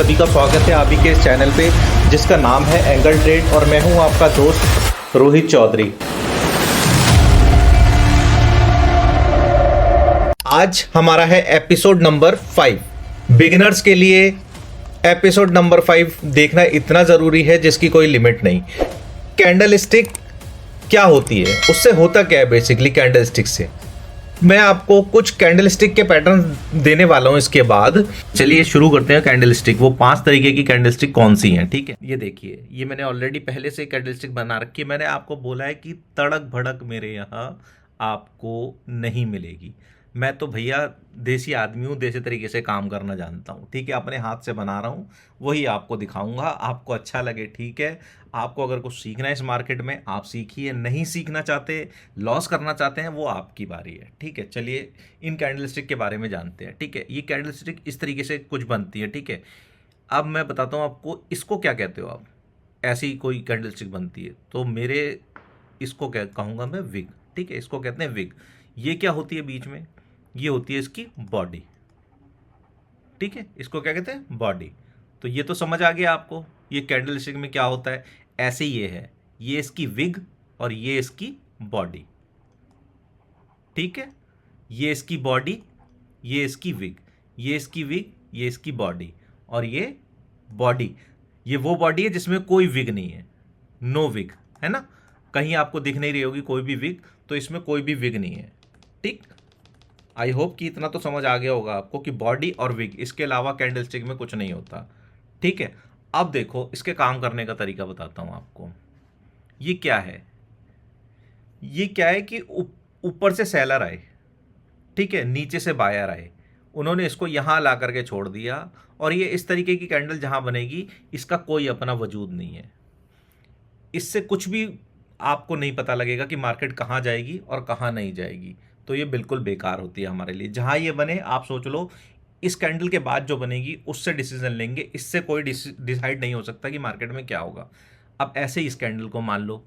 सभी का स्वागत है आप ही के इस चैनल पे जिसका नाम है एंगल ट्रेड और मैं हूं आपका दोस्त रोहित चौधरी। आज हमारा है एपिसोड नंबर 5। बिगिनर्स के लिए एपिसोड नंबर 5 देखना इतना ज़रूरी है जिसकी कोई लिमिट नहीं। कैंडल स्टिक क्या होती है, उससे होता क्या है बेसिकली कैंडल स्टिक से, मैं आपको कुछ कैंडल स्टिक के पैटर्न देने वाला हूं। इसके बाद चलिए शुरू करते हैं। कैंडल स्टिक, वो 5 तरीके की कैंडल स्टिक कौन सी हैं, ठीक है। ये देखिए, ये मैंने ऑलरेडी पहले से कैंडल स्टिक बना रखी है। मैंने आपको बोला है कि तड़क भड़क मेरे यहाँ आपको नहीं मिलेगी। मैं तो भैया देसी आदमी हूँ, देसी तरीके से काम करना जानता हूँ, ठीक है। अपने हाथ से बना रहा हूँ, वही आपको दिखाऊंगा। आपको अच्छा लगे ठीक है, आपको अगर कुछ सीखना है इस मार्केट में आप सीखिए, नहीं सीखना चाहते, लॉस करना चाहते हैं, वो आपकी बारी है, ठीक है। चलिए इन कैंडल स्टिक के बारे में जानते हैं, ठीक है। ये कैंडल स्टिक इस तरीके से कुछ बनती है, ठीक है। अब मैं बताता हूँ आपको इसको क्या कहते हो आप। ऐसी कोई कैंडल स्टिक बनती है तो मेरे इसको क्या कहूँगा मैं, विग, ठीक है। इसको कहते हैं विग। ये क्या होती है बीच में, ये होती है इसकी बॉडी, ठीक है। इसको क्या कहते हैं, बॉडी। तो ये तो समझ आ गया आपको ये कैंडल स्टिक में क्या होता है। ऐसे ये है, ये इसकी विग और ये इसकी बॉडी, ठीक है। ये इसकी बॉडी, ये इसकी विग, ये इसकी विग, ये इसकी बॉडी और ये बॉडी। ये वो बॉडी है जिसमें कोई विग नहीं है, नो विग, है ना। कहीं आपको दिख नहीं रही होगी कोई भी विग, तो इसमें कोई भी विग नहीं है, ठीक। आई होप कि इतना तो समझ आ गया होगा आपको कि बॉडी और विग, इसके अलावा कैंडल स्टिक में कुछ नहीं होता, ठीक है। अब देखो इसके काम करने का तरीका बताता हूं आपको। ये क्या है, ये क्या है कि ऊपर से सेलर आए, ठीक है, नीचे से बायर आए, उन्होंने इसको यहां ला करके छोड़ दिया और ये इस तरीके की कैंडल जहां बनेगी इसका कोई अपना वजूद नहीं है। इससे कुछ भी आपको नहीं पता लगेगा कि मार्केट कहां जाएगी और कहां नहीं जाएगी, तो ये बिल्कुल बेकार होती है हमारे लिए। जहां ये बने आप सोच लो इस कैंडल के बाद जो बनेगी उससे डिसीजन लेंगे, इससे कोई डिसाइड नहीं हो सकता कि मार्केट में क्या होगा। अब ऐसे ही इस कैंडल को मान लो,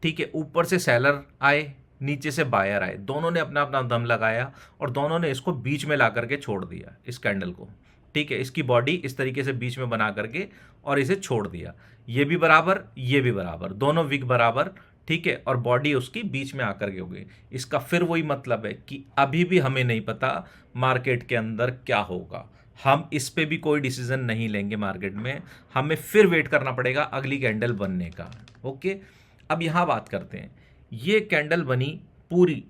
ठीक है। ऊपर से सेलर आए, नीचे से बायर आए, दोनों ने अपना अपना दम लगाया और दोनों ने इसको बीच में ला करके छोड़ दिया इस कैंडल को, ठीक है। इसकी बॉडी इस तरीके से बीच में बना करके और इसे छोड़ दिया। ये भी बराबर, ये भी बराबर, दोनों विग बराबर, ठीक है। और बॉडी उसकी बीच में आकर के हो गई। इसका फिर वही मतलब है कि अभी भी हमें नहीं पता मार्केट के अंदर क्या होगा, हम इस पे भी कोई डिसीजन नहीं लेंगे मार्केट में, हमें फिर वेट करना पड़ेगा अगली कैंडल बनने का, ओके। अब यहां बात करते हैं, ये कैंडल बनी पूरी,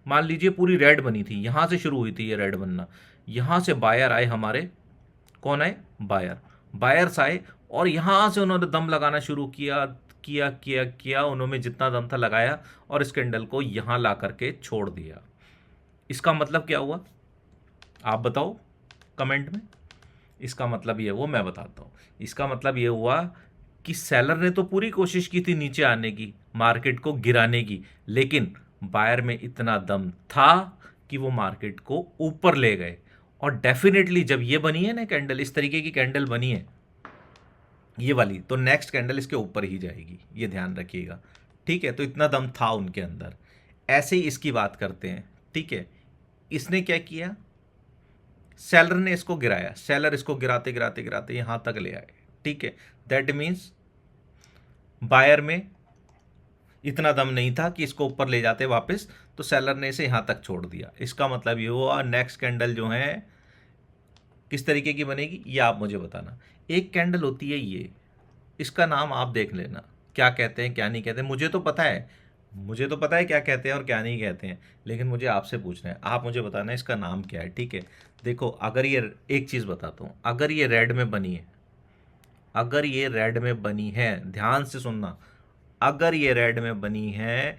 मान लीजिए पूरी रेड बनी थी, यहां से शुरू हुई थी ये रेड बनना, यहां से बायर आए हमारे, कौन आए, बायर, बायर्स आए और यहां से उन्होंने दम लगाना शुरू किया किया किया किया, उन्होंने जितना दम था लगाया और इस कैंडल को यहां ला करके छोड़ दिया। इसका मतलब क्या हुआ आप बताओ कमेंट में। इसका मतलब ये, वो मैं बताता हूं। इसका मतलब ये हुआ कि सेलर ने तो पूरी कोशिश की थी नीचे आने की, मार्केट को गिराने की, लेकिन बायर में इतना दम था कि वो मार्केट को ऊपर ले गए। और डेफिनेटली जब ये बनी है ना कैंडल, इस तरीके की कैंडल बनी है ये वाली, तो नेक्स्ट कैंडल इसके ऊपर ही जाएगी, ये ध्यान रखिएगा, ठीक है। तो इतना दम था उनके अंदर। ऐसे ही इसकी बात करते हैं, ठीक है। इसने क्या किया, सेलर ने इसको गिराया, सेलर इसको गिराते गिराते गिराते यहां तक ले आए, ठीक है। दैट मीन्स बायर में इतना दम नहीं था कि इसको ऊपर ले जाते वापस, तो सेलर ने इसे यहां तक छोड़ दिया। इसका मतलब ये हुआ नेक्स्ट कैंडल जो है किस तरीके की बनेगी ये आप मुझे बताना। एक कैंडल होती है ये, इसका नाम आप देख लेना क्या कहते हैं क्या नहीं कहते हैं। मुझे तो पता है, मुझे तो पता है क्या कहते हैं और क्या नहीं कहते हैं, लेकिन मुझे आपसे पूछना है, आप मुझे बताना है इसका नाम क्या है, ठीक है। देखो अगर ये, एक चीज़ बताता हूँ, अगर ये रेड में बनी है, अगर ये रेड में बनी है, ध्यान से सुनना, अगर ये रेड में बनी है,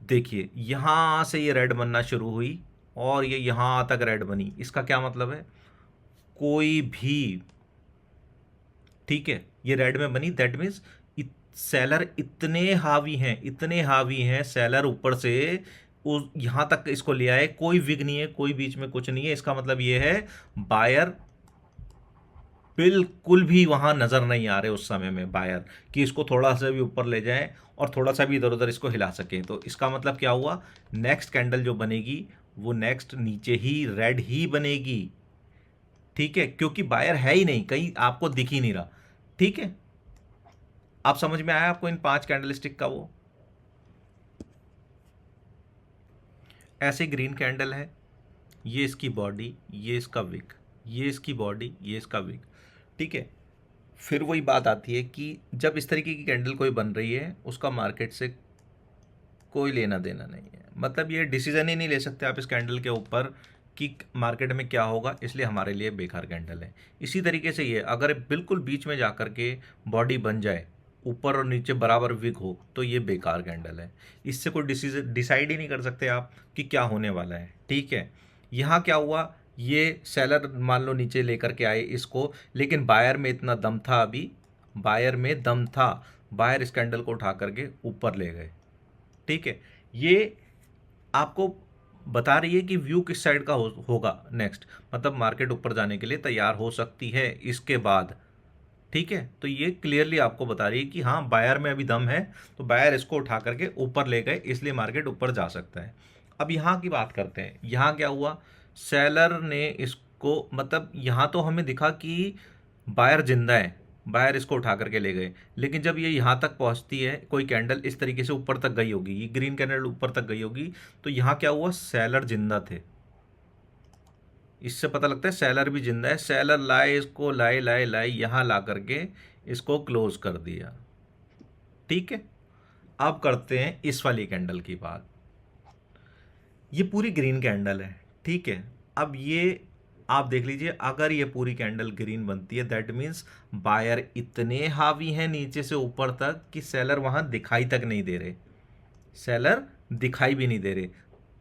देखिए यहां से ये रेड बनना शुरू हुई और ये यहां तक रेड बनी, इसका क्या मतलब है, कोई भी, ठीक है, ये रेड में बनी, दैट मीन्स सेलर इतने हावी हैं, इतने हावी हैं सेलर, ऊपर से यहां तक इसको ले आए, कोई विग नहीं है, कोई बीच में कुछ नहीं है। इसका मतलब ये है बायर बिल्कुल भी वहां नजर नहीं आ रहे उस समय में बायर, कि इसको थोड़ा सा भी ऊपर ले जाएं और थोड़ा सा भी इधर उधर इसको हिला सकें। तो इसका मतलब क्या हुआ, नेक्स्ट कैंडल जो बनेगी वो नेक्स्ट नीचे ही रेड ही बनेगी, ठीक है, क्योंकि बायर है ही नहीं, कहीं आपको दिख ही नहीं रहा। ठीक है, आप समझ में आया आपको इन 5 कैंडलस्टिक का? वो ऐसे ग्रीन कैंडल है, ये इसकी बॉडी, ये इसका विक, ये इसकी बॉडी, ये इसका विक। ठीक है, फिर वही बात आती है कि जब इस तरीके की कैंडल कोई बन रही है उसका मार्केट से कोई लेना देना नहीं है, मतलब ये डिसीजन ही नहीं ले सकते आप इस कैंडल के ऊपर कि मार्केट में क्या होगा, इसलिए हमारे लिए बेकार कैंडल है। इसी तरीके से ये अगर बिल्कुल बीच में जा कर के बॉडी बन जाए, ऊपर और नीचे बराबर विक हो, तो ये बेकार कैंडल है। इससे कोई डिसाइड ही नहीं कर सकते आप कि क्या होने वाला है। ठीक है, यहाँ क्या हुआ, ये सेलर मान लो नीचे लेकर के आए इसको, लेकिन बायर में इतना दम था, अभी बायर में दम था, बायर इस कैंडल को उठा करके ऊपर ले गए। ठीक है, ये आपको बता रही है कि व्यू किस साइड का होगा नेक्स्ट, मतलब मार्केट ऊपर जाने के लिए तैयार हो सकती है इसके बाद। ठीक है, तो ये क्लियरली आपको बता रही है कि हाँ बायर में अभी दम है, तो बायर इसको उठा करके ऊपर ले गए, इसलिए मार्केट ऊपर जा सकता है। अब यहाँ की बात करते हैं, यहाँ क्या हुआ, सेलर ने इसको, मतलब यहाँ तो हमें दिखा कि बायर जिंदा है, बायर इसको उठा करके ले गए, लेकिन जब ये यहाँ तक पहुँचती है, कोई कैंडल इस तरीके से ऊपर तक गई होगी, ये ग्रीन कैंडल ऊपर तक गई होगी, तो यहाँ क्या हुआ, सेलर जिंदा थे। इससे पता लगता है सेलर भी जिंदा है। सेलर लाए इसको, लाए लाए लाए यहाँ ला करके इसको क्लोज कर दिया। ठीक है, अब करते हैं इस वाली कैंडल की बात। ये पूरी ग्रीन कैंडल है। ठीक है, अब ये आप देख लीजिए, अगर ये पूरी कैंडल ग्रीन बनती है, दैट मीन्स बायर इतने हावी हैं नीचे से ऊपर तक कि सेलर वहां दिखाई तक नहीं दे रहे, सेलर दिखाई भी नहीं दे रहे।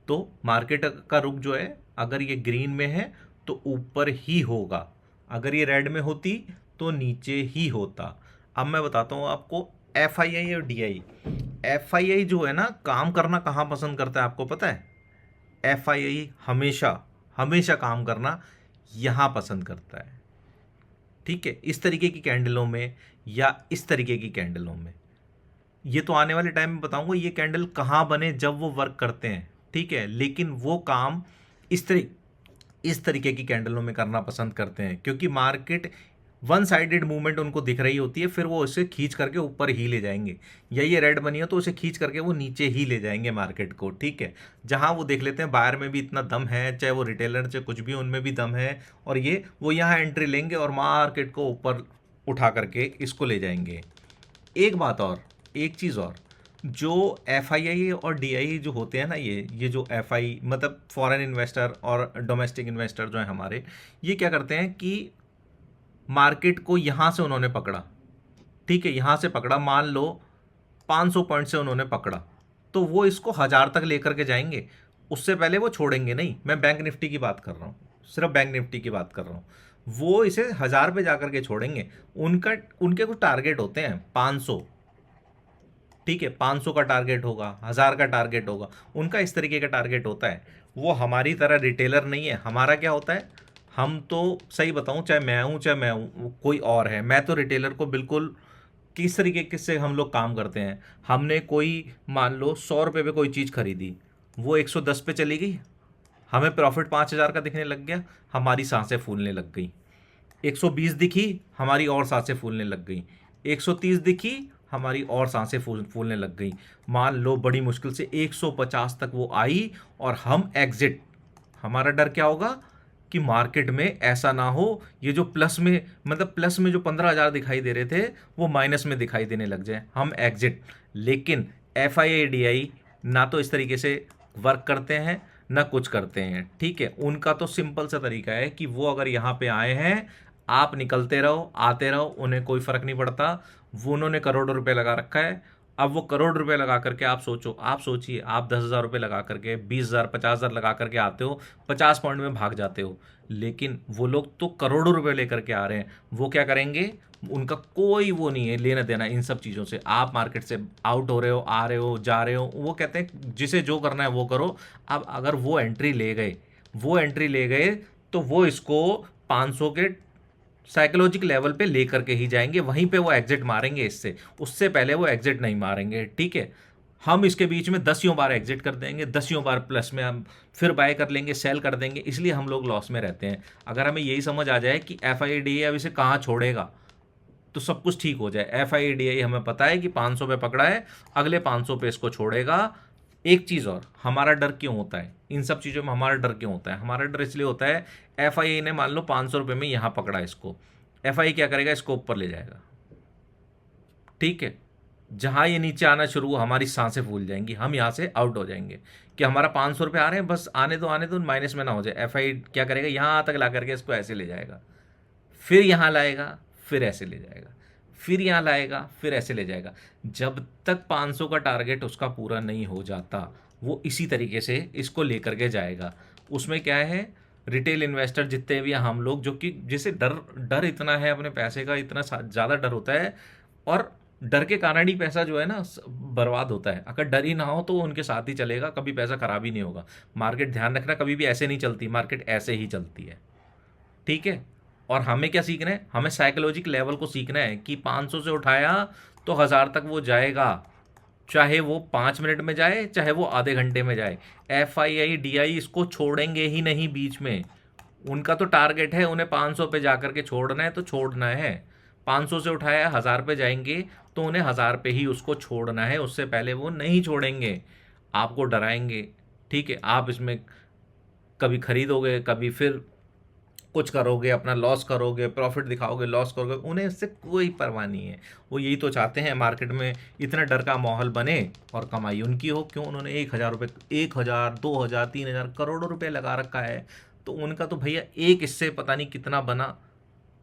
तो मार्केट का रुख जो है, अगर ये ग्रीन में है तो ऊपर ही होगा, अगर ये रेड में होती तो नीचे ही होता। अब मैं बताता हूँ आपको FII और DI। FII जो है ना, काम करना कहाँ पसंद करता है आपको पता है? FII हमेशा हमेशा काम करना यहाँ पसंद करता है। ठीक है, इस तरीके की कैंडलों में या इस तरीके की कैंडलों में। ये तो आने वाले टाइम में बताऊंगा ये कैंडल कहाँ बने जब वो वर्क करते हैं। ठीक है, लेकिन वो काम इस तरीके की कैंडलों में करना पसंद करते हैं, क्योंकि मार्केट वन साइडेड मूवमेंट उनको दिख रही होती है, फिर वो उसे खींच करके ऊपर ही ले जाएंगे, या ये रेड बनी हो तो उसे खींच करके वो नीचे ही ले जाएंगे मार्केट को। ठीक है, जहां वो देख लेते हैं बायर में भी इतना दम है, चाहे वो रिटेलर चाहे कुछ भी, उनमें भी दम है, और ये वो यहाँ एंट्री लेंगे और मार्केट को ऊपर उठा करके इसको ले जाएंगे। एक बात और, एक चीज़ और, जो FII और DI जो होते हैं ना, ये जो FI मतलब फॉरेन इन्वेस्टर और डोमेस्टिक इन्वेस्टर जो है हमारे, ये क्या करते हैं कि मार्केट को यहाँ से उन्होंने पकड़ा। ठीक है, यहाँ से पकड़ा, मान लो 500 पॉइंट से उन्होंने पकड़ा, तो वो इसको 1000 तक लेकर के जाएंगे, उससे पहले वो छोड़ेंगे नहीं। मैं बैंक निफ्टी की बात कर रहा हूँ, सिर्फ बैंक निफ्टी की बात कर रहा हूँ। वो इसे 1000 पे जाकर के छोड़ेंगे। उनके कुछ टारगेट होते हैं 500। ठीक है, 500 का टारगेट होगा, 1000 का टारगेट होगा, उनका इस तरीके का टारगेट होता है। वो हमारी तरह रिटेलर नहीं है। हमारा क्या होता है, हम तो सही बताऊं, चाहे मैं हूं चाहे मैं हूं कोई और है, मैं तो रिटेलर को बिल्कुल किस तरीके से हम लोग काम करते हैं। हमने कोई मान लो 100 रुपये पे कोई चीज़ खरीदी, वो 110 पे चली गई, हमें प्रॉफिट 5000 का दिखने लग गया, हमारी सांसें फूलने लग गई। 120 दिखी, हमारी और सांसें फूलने लग गई। 130 दिखी, हमारी और सांसें फूलने लग गई। मान लो बड़ी मुश्किल से 150 तक वो आई और हम एग्जिट। हमारा डर क्या होगा कि मार्केट में ऐसा ना हो ये जो प्लस में, मतलब प्लस में जो 15,000 दिखाई दे रहे थे वो माइनस में दिखाई देने लग जाए, हम एग्जिट। लेकिन FII DI ना तो इस तरीके से वर्क करते हैं ना कुछ करते हैं। ठीक है, उनका तो सिंपल सा तरीका है कि वो अगर यहाँ पे आए हैं, आप निकलते रहो आते रहो, उन्हें कोई फर्क नहीं पड़ता। वो उन्होंने करोड़ों रुपए लगा रखा है। अब वो करोड़ रुपए लगा करके आप सोचिए, आप 10,000 रुपये लगा करके 20,000 50,000 लगा करके आते हो, 50 पॉइंट में भाग जाते हो। लेकिन वो लोग तो करोड़ों रुपए लेकर के आ रहे हैं। वो क्या करेंगे, उनका कोई वो नहीं है लेना देना इन सब चीज़ों से। आप मार्केट से आउट हो रहे हो, आ रहे हो, जा रहे हो, वो कहते हैं जिसे जो करना है वो करो। अब अगर वो एंट्री ले गए तो वो इसको 500 के साइकोलॉजिकल लेवल पे लेकर के ही जाएंगे, वहीं पे वो एग्जिट मारेंगे इससे, उससे पहले वो एग्जिट नहीं मारेंगे। ठीक है, हम इसके बीच में 10 बार एग्जिट कर देंगे, 10 बार प्लस में हम फिर बाय कर लेंगे, सेल कर देंगे, इसलिए हम लोग लॉस में रहते हैं। अगर हमें यही समझ आ जाए कि FIDA अब इसे कहाँ छोड़ेगा तो सब कुछ ठीक हो जाए। FIDA हमें पता है कि 500 पे पकड़ा है, अगले 500 पे इसको छोड़ेगा। एक चीज़ और, हमारा डर क्यों होता है इन सब चीज़ों में? हमारा डर क्यों होता है? हमारा डर इसलिए होता है, FIA ने मान लो 500 रुपये में यहाँ पकड़ा इसको, FIA क्या करेगा, इसको ऊपर ले जाएगा, ठीक है। जहाँ ये नीचे आना शुरू हुआ हमारी सांसें फूल जाएंगी, हम यहाँ से आउट हो जाएंगे कि हमारा 500 रुपये आ रहे हैं, बस आने दो माइनस में ना हो जाए। FIA क्या करेगा, यहाँ तक ला करके इसको ऐसे ले जाएगा, फिर यहाँ लाएगा, फिर ऐसे ले जाएगा, फिर यहाँ लाएगा, फिर ऐसे ले जाएगा। जब तक 500 का टारगेट उसका पूरा नहीं हो जाता वो इसी तरीके से इसको लेकर के जाएगा। उसमें क्या है, रिटेल इन्वेस्टर जितने भी हैं, हम लोग जो कि जिसे डर इतना है अपने पैसे का, इतना ज़्यादा डर होता है, और डर के कारण ही पैसा जो है ना बर्बाद होता है। अगर डर ही ना हो तो वो उनके साथ ही चलेगा, कभी पैसा खराब ही नहीं होगा। मार्केट, ध्यान रखना, कभी भी ऐसे नहीं चलती, मार्केट ऐसे ही चलती है, ठीक है। और हमें क्या सीखना है, हमें साइकोलॉजिक लेवल को सीखना है कि 500 से उठाया तो 1000 तक वो जाएगा, चाहे वो 5 मिनट में जाए, चाहे वो आधे घंटे में जाए। FII DI इसको छोड़ेंगे ही नहीं बीच में। उनका तो टारगेट है, उन्हें 500 पे जा करके छोड़ना है तो छोड़ना है। 500 से उठाया 1000 पे जाएंगे तो उन्हें 1000 पे ही उसको छोड़ना है, उससे पहले वो नहीं छोड़ेंगे। आपको डराएंगे, ठीक है, आप इसमें कभी खरीदोगे, कभी फिर कुछ करोगे, अपना लॉस करोगे, प्रॉफिट दिखाओगे, लॉस करोगे, उन्हें इससे कोई परवाह नहीं है। वो यही तो चाहते हैं मार्केट में इतना डर का माहौल बने और कमाई उनकी हो। क्यों? उन्होंने 1000 रुपये, 1000, 2000, 3000, करोड़ों रुपए लगा रखा है, तो उनका तो भैया एक इससे पता नहीं कितना बना,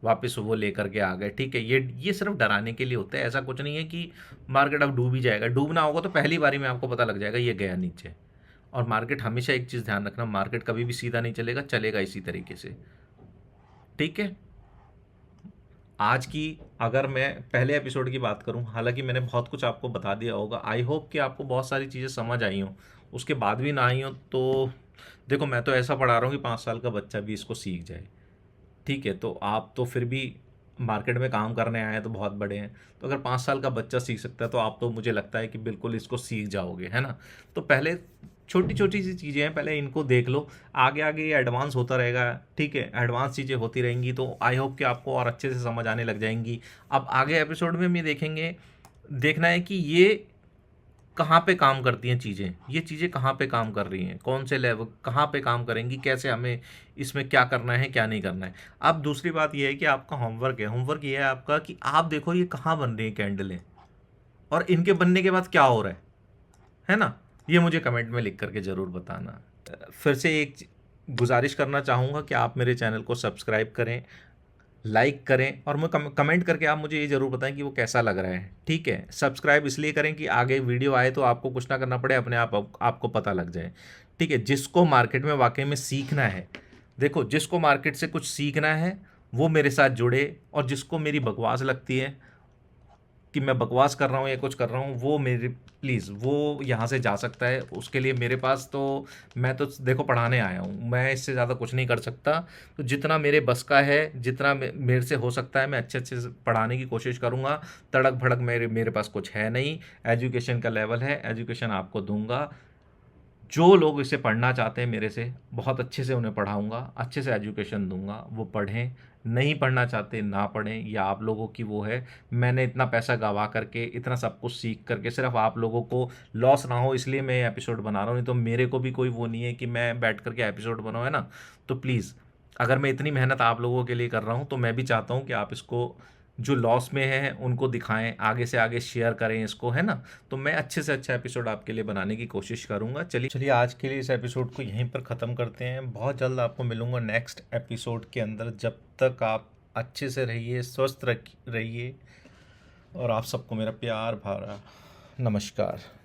वापस वो लेकर के आ गए, ठीक है। ये सिर्फ डराने के लिए होता है, ऐसा कुछ नहीं है कि मार्केट अब डूब ही जाएगा। डूबना होगा तो पहली बारी में आपको पता लग जाएगा ये गया नीचे। और मार्केट, हमेशा एक चीज़ ध्यान रखना, मार्केट कभी भी सीधा नहीं चलेगा, चलेगा इसी तरीके से, ठीक है। आज की, अगर मैं पहले एपिसोड की बात करूं, हालांकि मैंने बहुत कुछ आपको बता दिया होगा, आई होप कि आपको बहुत सारी चीज़ें समझ आई हों। उसके बाद भी ना आई हो तो देखो, मैं तो ऐसा पढ़ा रहा हूँ कि 5 साल का बच्चा भी इसको सीख जाए, ठीक है। तो आप तो फिर भी मार्केट में काम करने आए हैं तो बहुत बड़े हैं, तो अगर 5 साल का बच्चा सीख सकता है तो आप तो, मुझे लगता है कि बिल्कुल इसको सीख जाओगे, है ना। तो पहले छोटी छोटी सी चीज़ें हैं, पहले इनको देख लो, आगे आगे ये एडवांस होता रहेगा, ठीक है। एडवांस चीज़ें होती रहेंगी तो आई होप कि आपको और अच्छे से समझ आने लग जाएंगी। अब आगे एपिसोड में हम ये देखेंगे, देखना है कि ये कहाँ पे काम करती हैं चीज़ें, ये चीज़ें कहाँ पे काम कर रही हैं, कौन से लेवल कहाँ पे काम करेंगी, कैसे हमें इसमें क्या करना है, क्या नहीं करना है। अब दूसरी बात ये है कि आपका होमवर्क है, होमवर्क ये है आपका कि आप देखो ये कहाँ बन रही हैं कैंडलें, और इनके बनने के बाद क्या हो रहा है ना। ये मुझे कमेंट में लिख करके ज़रूर बताना। फिर से एक गुजारिश करना चाहूँगा कि आप मेरे चैनल को सब्सक्राइब करें, लाइक करें, और मैं कमेंट करके आप मुझे ये ज़रूर बताएं कि वो कैसा लग रहा है, ठीक है। सब्सक्राइब इसलिए करें कि आगे वीडियो आए तो आपको कुछ ना करना पड़े, अपने आप आपको पता लग जाए, ठीक है। जिसको मार्केट में वाकई में सीखना है, देखो, जिसको मार्केट से कुछ सीखना है वो मेरे साथ जुड़े, और जिसको मेरी बकवास लगती है कि मैं बकवास कर रहा हूँ या कुछ कर रहा हूँ, वो मेरे, प्लीज़ वो यहाँ से जा सकता है। उसके लिए मेरे पास तो, मैं तो देखो पढ़ाने आया हूँ, मैं इससे ज़्यादा कुछ नहीं कर सकता। तो जितना मेरे बस का है, जितना मेरे से हो सकता है, मैं अच्छे अच्छे से पढ़ाने की कोशिश करूँगा। तड़क भड़क मेरे पास कुछ है नहीं, एजुकेशन का लेवल है, एजुकेशन आपको दूंगा। जो लोग इसे पढ़ना चाहते हैं मेरे से, बहुत अच्छे से उन्हें पढ़ाऊँगा, अच्छे से एजुकेशन दूंगा, वो पढ़ें। नहीं पढ़ना चाहते ना पढ़ें, या आप लोगों की वो है, मैंने इतना पैसा गवा करके, इतना सब कुछ सीख करके सिर्फ आप लोगों को लॉस ना हो इसलिए मैं एपिसोड बना रहा हूँ। नहीं तो मेरे को भी कोई वो नहीं है कि मैं बैठ करके एपिसोड बनाऊँ, है ना। तो प्लीज़, अगर मैं इतनी मेहनत आप लोगों के लिए कर रहा हूँ तो मैं भी चाहता हूँ कि आप इसको, जो लॉस में है उनको दिखाएं, आगे से आगे शेयर करें इसको, है ना। तो मैं अच्छे से अच्छा एपिसोड आपके लिए बनाने की कोशिश करूंगा। चलिए आज के लिए इस एपिसोड को यहीं पर ख़त्म करते हैं। बहुत जल्द आपको मिलूंगा नेक्स्ट एपिसोड के अंदर। जब तक आप अच्छे से रहिए, स्वस्थ रहिए, और आप सबको मेरा प्यार भरा नमस्कार।